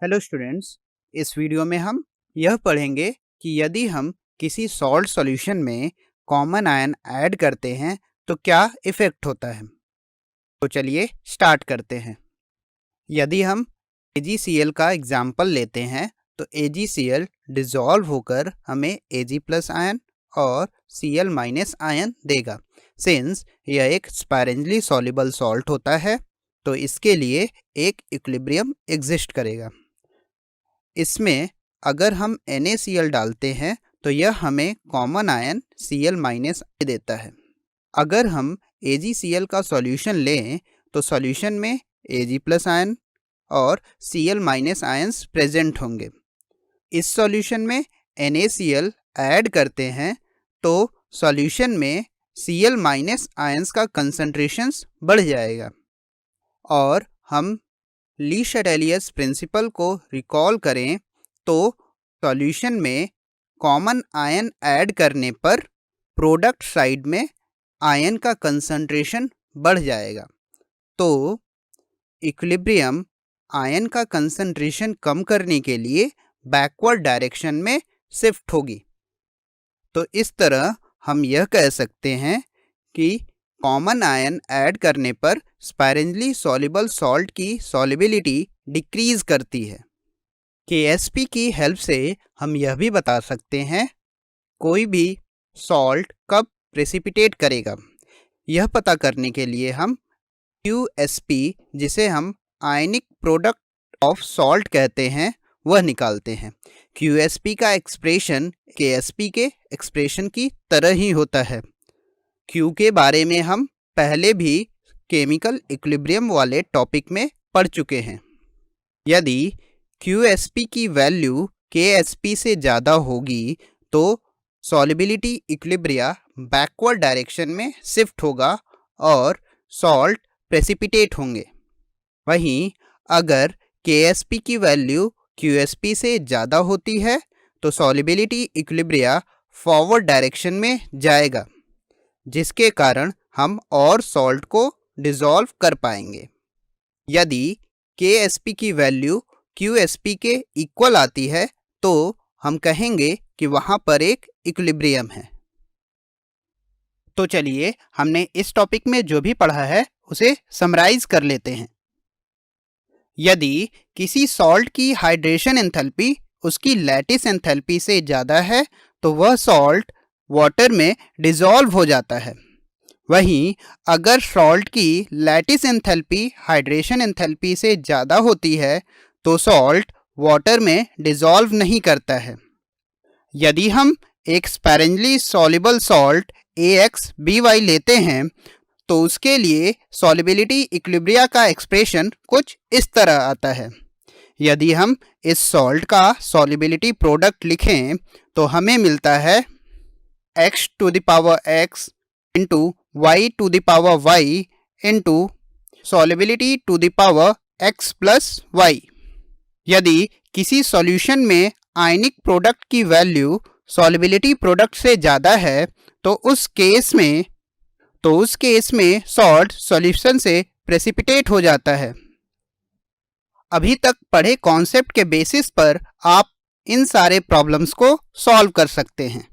Hello students, इस video में हम यह पढ़ेंगे कि यदि हम किसी सॉल्ट सॉल्यूशन में कॉमन आयन ऐड करते हैं तो क्या इफ़ेक्ट होता है। तो चलिए स्टार्ट करते हैं। यदि हम AgCl का एग्जाम्पल लेते हैं तो AgCl डिज़ोल्व होकर हमें Ag+ आयन और Cl- आयन देगा। सिंस यह एक स्पाइरेंटली सॉल्युबल सॉल्ट होता है तो इसके लिए एक इक्विलिब्रियम एग्जिस्ट करेगा। इसमें अगर हम NaCl डालते हैं तो यह हमें कॉमन आयन Cl- देता है। अगर हम AgCl का सॉल्यूशन लें तो सॉल्यूशन में Ag+ आयन और Cl- आयन्स प्रेजेंट होंगे। इस सॉल्यूशन में NaCl ऐड करते हैं तो सॉल्यूशन में Cl- आयन्स का कंसंट्रेशंस बढ़ जाएगा। और हम ली शैटेलियस प्रिंसिपल को रिकॉल करें तो सॉल्यूशन में कॉमन आयन ऐड करने पर प्रोडक्ट साइड में आयन का कंसंट्रेशन बढ़ जाएगा। तो इक्विलिब्रियम आयन का कंसंट्रेशन कम करने के लिए बैकवर्ड डायरेक्शन में शिफ्ट होगी। तो इस तरह हम यह कह सकते हैं कि कॉमन आयन ऐड करने पर स्पाइरेंटली सॉल्युबल सॉल्ट की सॉल्युबिलिटी डिक्रीज करती है। KSP की हेल्प से हम यह भी बता सकते हैं कोई भी सॉल्ट कब प्रेसिपिटेट करेगा। यह पता करने के लिए हम QSP, जिसे हम आयनिक प्रोडक्ट ऑफ सॉल्ट कहते हैं, वह निकालते हैं। QSP का एक्सप्रेशन KSP के एक्सप्रेशन की तरह ही होता है। Q के बारे में हम पहले भी केमिकल इक्विलिब्रियम वाले टॉपिक में पढ़ चुके हैं। यदि QSP की वैल्यू KSP से ज़्यादा होगी तो सॉल्युबिलिटी इक्विलिब्रिया बैकवर्ड डायरेक्शन में शिफ्ट होगा और सॉल्ट प्रेसिपिटेट होंगे। वहीं अगर KSP की वैल्यू QSP से ज़्यादा होती है तो सॉल्युबिलिटी इक्विलिब्रिया फॉरवर्ड डायरेक्शन में जाएगा, जिसके कारण हम और सॉल्ट को डिसॉल्व कर पाएंगे। यदि KSP की वैल्यू QSP के इक्वल आती है तो हम कहेंगे कि वहाँ पर एक इक्विलिब्रियम है। तो चलिए हमने इस टॉपिक में जो भी पढ़ा है उसे समराइज कर लेते हैं। यदि किसी सॉल्ट की हाइड्रेशन एंथैल्पी उसकी लैटिस एंथैल्पी से ज़्यादा है तो वह सॉल्ट वाटर में डिसॉल्व हो जाता है। वहीं अगर सॉल्ट की लैटिस एंथैल्पी हाइड्रेशन एंथैल्पी से ज़्यादा होती है तो सॉल्ट वाटर में डिसॉल्व नहीं करता है। यदि हम एक स्पाइरेंटली सॉल्युबल सॉल्ट AX/BY लेते हैं तो उसके लिए सॉल्युबिलिटी इक्विलिब्रिया का एक्सप्रेशन कुछ इस तरह आता है। यदि हम इस सॉल्ट का सॉल्युबिलिटी प्रोडक्ट लिखें तो हमें मिलता है x⁴ into y⁴ into solubility x+y। यदि किसी सॉल्यूशन में आयनिक प्रोडक्ट की वैल्यू सॉल्युबिलिटी प्रोडक्ट से ज़्यादा है तो उस केस में सॉल्ट सॉल्यूशन से प्रेसिपिटेट हो जाता है। अभी तक पढ़े कॉन्सेप्ट के बेसिस पर आप इन सारे प्रॉब्लम्स को सॉल्व कर सकते हैं।